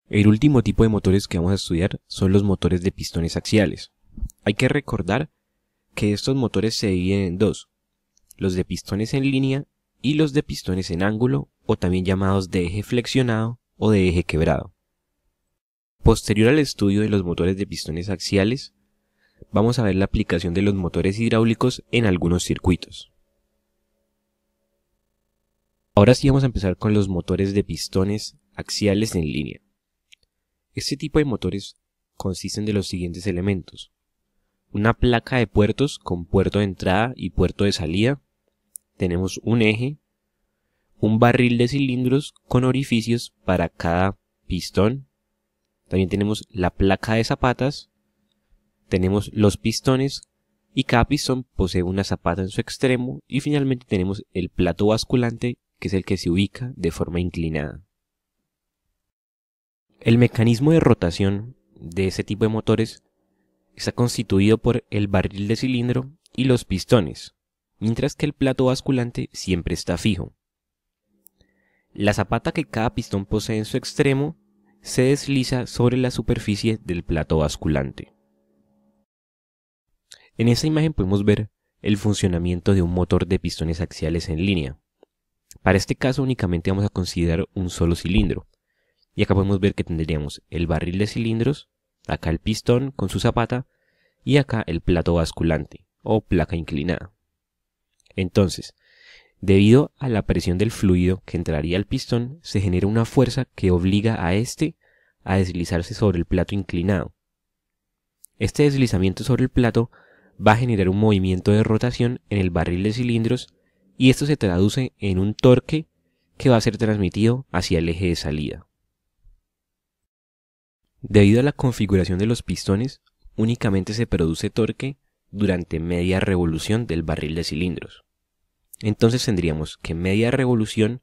El último tipo de motores que vamos a estudiar son los motores de pistones axiales. Hay que recordar que estos motores se dividen en dos, los de pistones en línea y los de pistones en ángulo, o también llamados de eje flexionado o de eje quebrado. Posterior al estudio de los motores de pistones axiales, vamos a ver la aplicación de los motores hidráulicos en algunos circuitos. Ahora sí vamos a empezar con los motores de pistones axiales en línea. Este tipo de motores consisten de los siguientes elementos: una placa de puertos con puerto de entrada y puerto de salida, tenemos un eje, un barril de cilindros con orificios para cada pistón, también tenemos la placa de zapatas, tenemos los pistones y cada pistón posee una zapata en su extremo, y finalmente tenemos el plato basculante, que es el que se ubica de forma inclinada. El mecanismo de rotación de este tipo de motores está constituido por el barril de cilindro y los pistones, mientras que el plato basculante siempre está fijo. La zapata que cada pistón posee en su extremo se desliza sobre la superficie del plato basculante. En esta imagen podemos ver el funcionamiento de un motor de pistones axiales en línea. Para este caso únicamente vamos a considerar un solo cilindro, y acá podemos ver que tendríamos el barril de cilindros, acá el pistón con su zapata y acá el plato basculante o placa inclinada. Entonces, debido a la presión del fluido que entraría al pistón, se genera una fuerza que obliga a este a deslizarse sobre el plato inclinado. Este deslizamiento sobre el plato va a generar un movimiento de rotación en el barril de cilindros, y esto se traduce en un torque que va a ser transmitido hacia el eje de salida. Debido a la configuración de los pistones, únicamente se produce torque durante media revolución del barril de cilindros. Entonces tendríamos que en media revolución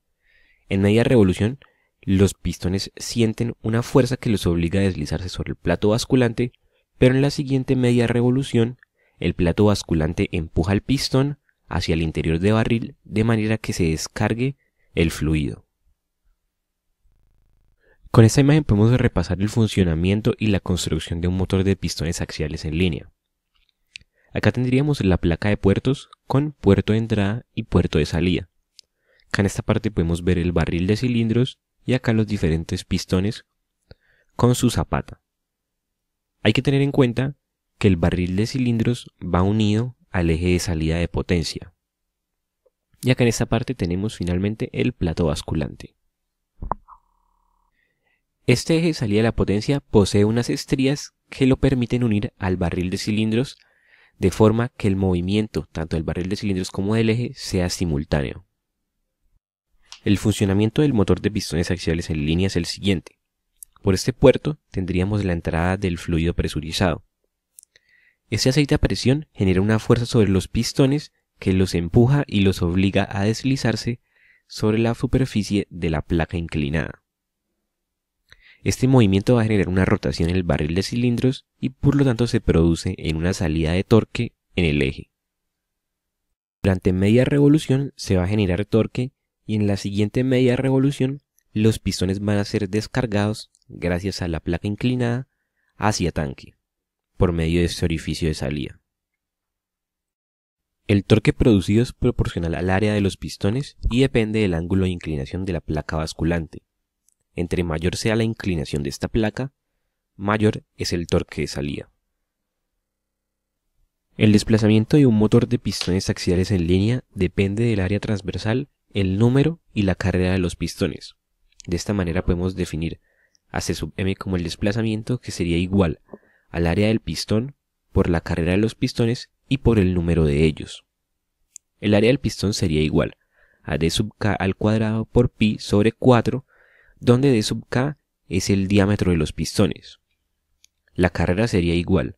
los pistones sienten una fuerza que los obliga a deslizarse sobre el plato basculante, pero en la siguiente media revolución el plato basculante empuja el pistón hacia el interior del barril de manera que se descargue el fluido. Con esta imagen podemos repasar el funcionamiento y la construcción de un motor de pistones axiales en línea. Acá tendríamos la placa de puertos con puerto de entrada y puerto de salida. Acá en esta parte podemos ver el barril de cilindros y acá los diferentes pistones con su zapata. Hay que tener en cuenta que el barril de cilindros va unido al eje de salida de potencia. Y acá en esta parte tenemos finalmente el plato basculante. Este eje de salida de la potencia posee unas estrías que lo permiten unir al barril de cilindros de forma que el movimiento tanto del barril de cilindros como del eje sea simultáneo. El funcionamiento del motor de pistones axiales en línea es el siguiente. Por este puerto tendríamos la entrada del fluido presurizado. Este aceite a presión genera una fuerza sobre los pistones que los empuja y los obliga a deslizarse sobre la superficie de la placa inclinada. Este movimiento va a generar una rotación en el barril de cilindros y por lo tanto se produce en una salida de torque en el eje. Durante media revolución se va a generar torque y en la siguiente media revolución los pistones van a ser descargados gracias a la placa inclinada hacia tanque por medio de este orificio de salida. El torque producido es proporcional al área de los pistones y depende del ángulo de inclinación de la placa basculante. Entre mayor sea la inclinación de esta placa, mayor es el torque de salida. El desplazamiento de un motor de pistones axiales en línea depende del área transversal, el número y la carrera de los pistones. De esta manera podemos definir a C sub m como el desplazamiento, que sería igual al área del pistón por la carrera de los pistones y por el número de ellos. El área del pistón sería igual a d sub k al cuadrado por pi sobre 4, donde d sub k es el diámetro de los pistones. La carrera sería igual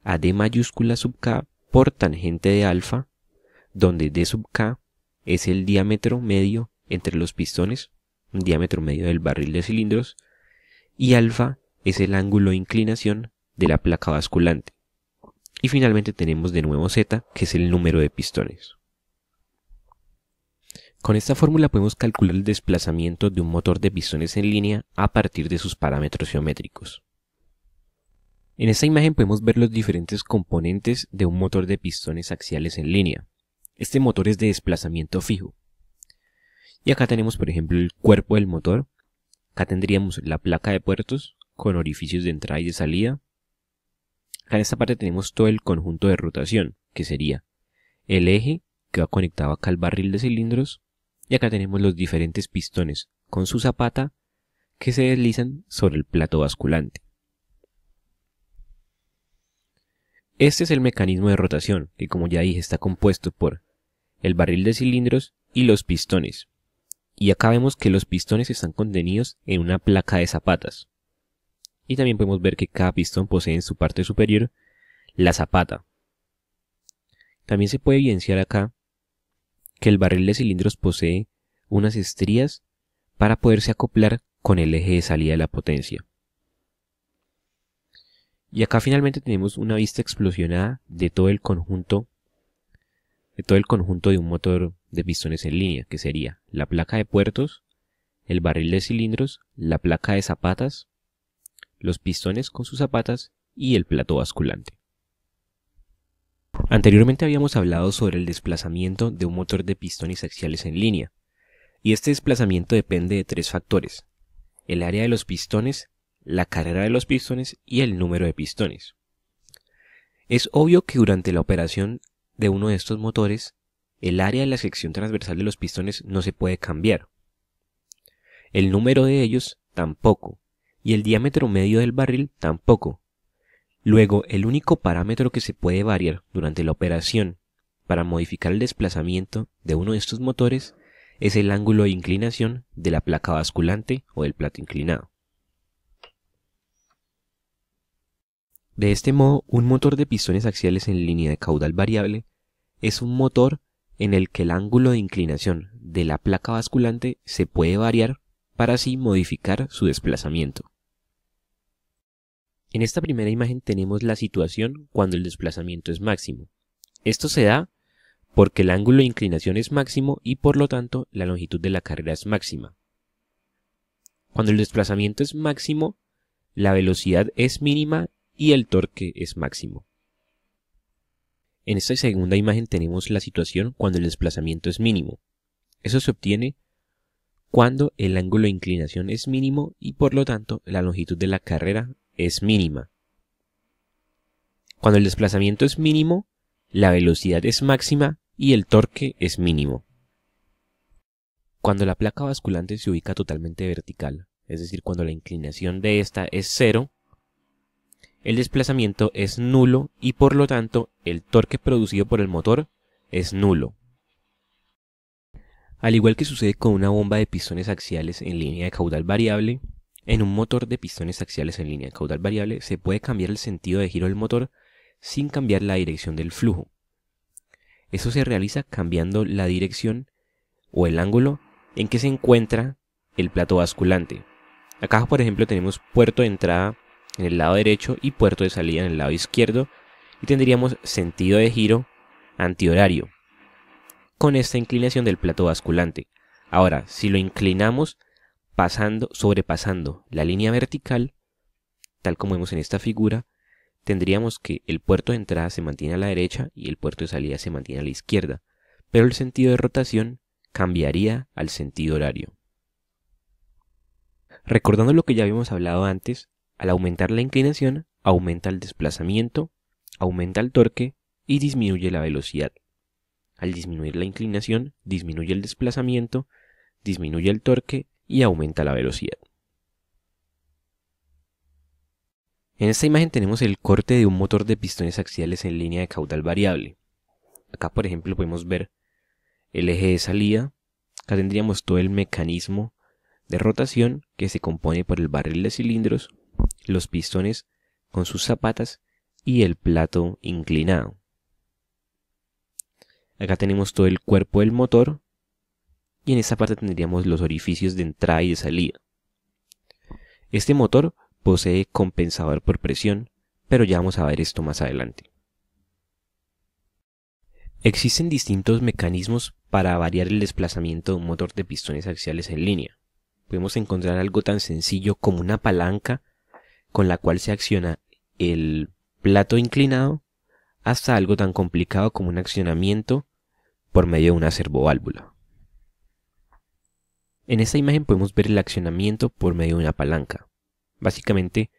a d mayúscula sub k por tangente de alfa, donde d sub k es el diámetro medio entre los pistones, un diámetro medio del barril de cilindros, y alfa es el ángulo de inclinación de la placa basculante. Y finalmente tenemos de nuevo z, que es el número de pistones. Con esta fórmula podemos calcular el desplazamiento de un motor de pistones en línea a partir de sus parámetros geométricos. En esta imagen podemos ver los diferentes componentes de un motor de pistones axiales en línea. Este motor es de desplazamiento fijo. Y acá tenemos, por ejemplo, el cuerpo del motor. Acá tendríamos la placa de puertos con orificios de entrada y de salida. Acá en esta parte tenemos todo el conjunto de rotación, que sería el eje que va conectado acá al barril de cilindros. Y acá tenemos los diferentes pistones con su zapata que se deslizan sobre el plato basculante. Este es el mecanismo de rotación, que como ya dije está compuesto por el barril de cilindros y los pistones. Y acá vemos que los pistones están contenidos en una placa de zapatas. Y también podemos ver que cada pistón posee en su parte superior la zapata. También se puede evidenciar acá que el barril de cilindros posee unas estrías para poderse acoplar con el eje de salida de la potencia. Y acá finalmente tenemos una vista explosionada de todo el conjunto de un motor de pistones en línea, que sería la placa de puertos, el barril de cilindros, la placa de zapatas, los pistones con sus zapatas y el plato basculante. Anteriormente habíamos hablado sobre el desplazamiento de un motor de pistones axiales en línea, y este desplazamiento depende de tres factores: el área de los pistones, la carrera de los pistones y el número de pistones. Es obvio que durante la operación de uno de estos motores, el área de la sección transversal de los pistones no se puede cambiar. El número de ellos tampoco, y el diámetro medio del barril tampoco. Luego, el único parámetro que se puede variar durante la operación para modificar el desplazamiento de uno de estos motores es el ángulo de inclinación de la placa basculante o del plato inclinado. De este modo, un motor de pistones axiales en línea de caudal variable es un motor en el que el ángulo de inclinación de la placa basculante se puede variar para así modificar su desplazamiento. En esta primera imagen tenemos la situación cuando el desplazamiento es máximo. Esto se da porque el ángulo de inclinación es máximo y por lo tanto la longitud de la carrera es máxima. Cuando el desplazamiento es máximo, la velocidad es mínima y el torque es máximo. En esta segunda imagen tenemos la situación cuando el desplazamiento es mínimo. Eso se obtiene cuando el ángulo de inclinación es mínimo y por lo tanto la longitud de la carrera es mínima. Cuando el desplazamiento es mínimo, la velocidad es máxima y el torque es mínimo. Cuando la placa basculante se ubica totalmente vertical, es decir, cuando la inclinación de esta es cero, el desplazamiento es nulo y por lo tanto el torque producido por el motor es nulo. Al igual que sucede con una bomba de pistones axiales en línea de caudal variable, en un motor de pistones axiales en línea de caudal variable se puede cambiar el sentido de giro del motor sin cambiar la dirección del flujo. Eso se realiza cambiando la dirección o el ángulo en que se encuentra el plato basculante. Acá, por ejemplo, tenemos puerto de entrada en el lado derecho y puerto de salida en el lado izquierdo y tendríamos sentido de giro antihorario con esta inclinación del plato basculante. Ahora, si lo inclinamos sobrepasando la línea vertical, tal como vemos en esta figura, tendríamos que el puerto de entrada se mantiene a la derecha y el puerto de salida se mantiene a la izquierda, pero el sentido de rotación cambiaría al sentido horario. Recordando lo que ya habíamos hablado antes, al aumentar la inclinación, aumenta el desplazamiento, aumenta el torque y disminuye la velocidad. Al disminuir la inclinación, disminuye el desplazamiento, disminuye el torque y aumenta la velocidad. En esta imagen tenemos el corte de un motor de pistones axiales en línea de caudal variable. Acá, por ejemplo, podemos ver el eje de salida. Acá tendríamos todo el mecanismo de rotación que se compone por el barril de cilindros, los pistones con sus zapatas y el plato inclinado. Acá tenemos todo el cuerpo del motor y en esta parte tendríamos los orificios de entrada y de salida. Este motor posee compensador por presión, pero ya vamos a ver esto más adelante. Existen distintos mecanismos para variar el desplazamiento de un motor de pistones axiales en línea. Podemos encontrar algo tan sencillo como una palanca con la cual se acciona el plato inclinado, hasta algo tan complicado como un accionamiento por medio de una servoválvula. En esta imagen podemos ver el accionamiento por medio de una palanca. Básicamente,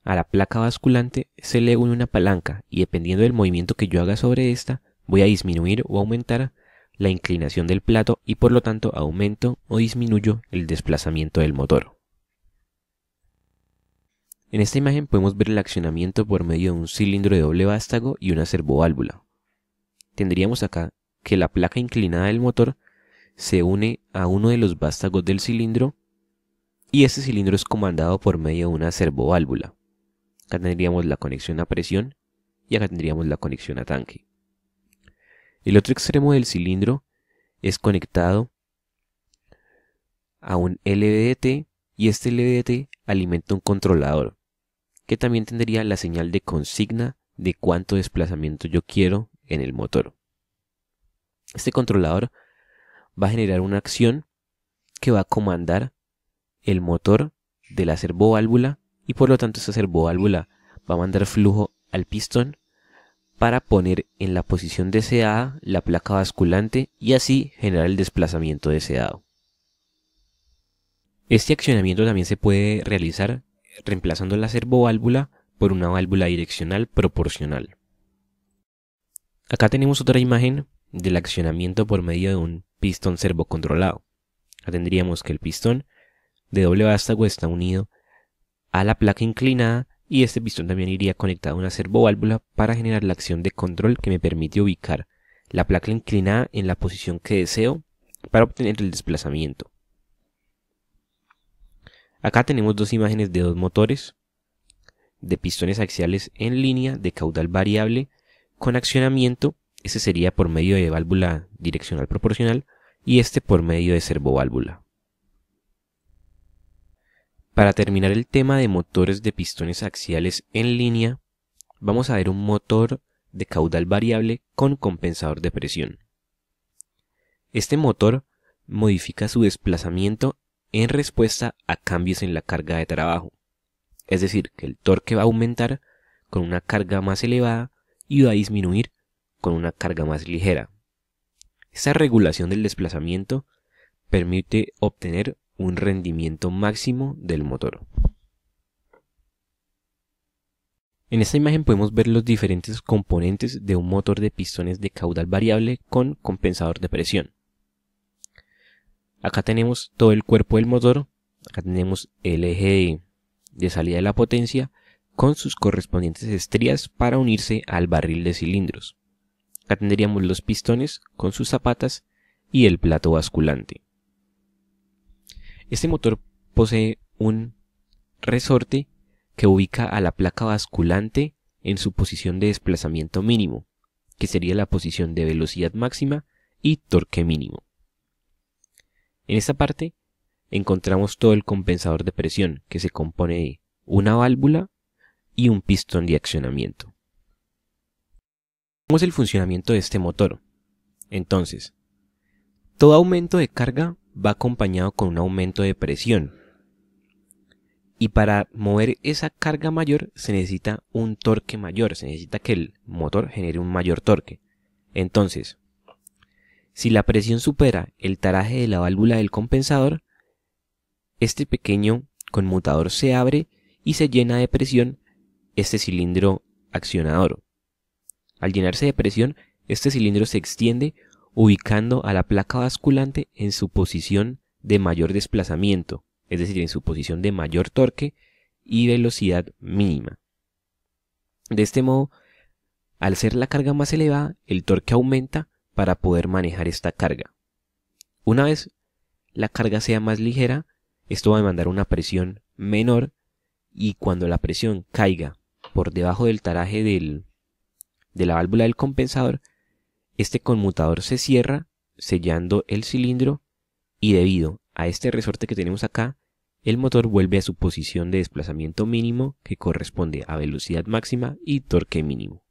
a la placa basculante se le une una palanca y dependiendo del movimiento que yo haga sobre esta, voy a disminuir o aumentar la inclinación del plato y por lo tanto aumento o disminuyo el desplazamiento del motor. En esta imagen podemos ver el accionamiento por medio de un cilindro de doble vástago y una servoválvula. Tendríamos acá que la placa inclinada del motor se une a uno de los vástagos del cilindro y este cilindro es comandado por medio de una servoválvula. Acá tendríamos la conexión a presión y acá tendríamos la conexión a tanque. El otro extremo del cilindro es conectado a un LVDT y este LVDT alimenta un controlador que también tendría la señal de consigna de cuánto desplazamiento yo quiero en el motor. Este controlador va a generar una acción que va a comandar el motor de la servoválvula y por lo tanto esta servoválvula va a mandar flujo al pistón para poner en la posición deseada la placa basculante y así generar el desplazamiento deseado. Este accionamiento también se puede realizar reemplazando la servoválvula por una válvula direccional proporcional. Acá tenemos otra imagen del accionamiento por medio de un pistón servocontrolado. Acá tendríamos que el pistón de doble vástago está unido a la placa inclinada y este pistón también iría conectado a una servoválvula para generar la acción de control que me permite ubicar la placa inclinada en la posición que deseo para obtener el desplazamiento. Acá tenemos dos imágenes de dos motores de pistones axiales en línea de caudal variable con accionamiento. Este sería por medio de válvula direccional proporcional y este por medio de servoválvula. Para terminar el tema de motores de pistones axiales en línea, vamos a ver un motor de caudal variable con compensador de presión. Este motor modifica su desplazamiento en respuesta a cambios en la carga de trabajo. Es decir, que el torque va a aumentar con una carga más elevada y va a disminuir con una carga más ligera. Esta regulación del desplazamiento permite obtener un rendimiento máximo del motor. En esta imagen podemos ver los diferentes componentes de un motor de pistones de caudal variable con compensador de presión. Acá tenemos todo el cuerpo del motor, acá tenemos el eje de salida de la potencia con sus correspondientes estrías para unirse al barril de cilindros. Acá tendríamos los pistones con sus zapatas y el plato basculante. Este motor posee un resorte que ubica a la placa basculante en su posición de desplazamiento mínimo, que sería la posición de velocidad máxima y torque mínimo. En esta parte encontramos todo el compensador de presión, que se compone de una válvula y un pistón de accionamiento. ¿Cómo es el funcionamiento de este motor? Entonces, todo aumento de carga va acompañado con un aumento de presión. Y para mover esa carga mayor se necesita un torque mayor, se necesita que el motor genere un mayor torque. Entonces, si la presión supera el taraje de la válvula del compensador, este pequeño conmutador se abre y se llena de presión este cilindro accionador. Al llenarse de presión, este cilindro se extiende ubicando a la placa basculante en su posición de mayor desplazamiento, es decir, en su posición de mayor torque y velocidad mínima. De este modo, al ser la carga más elevada, el torque aumenta para poder manejar esta carga. Una vez la carga sea más ligera, esto va a demandar una presión menor y cuando la presión caiga por debajo del taraje de la válvula del compensador, este conmutador se cierra sellando el cilindro y debido a este resorte que tenemos acá, el motor vuelve a su posición de desplazamiento mínimo que corresponde a velocidad máxima y torque mínimo.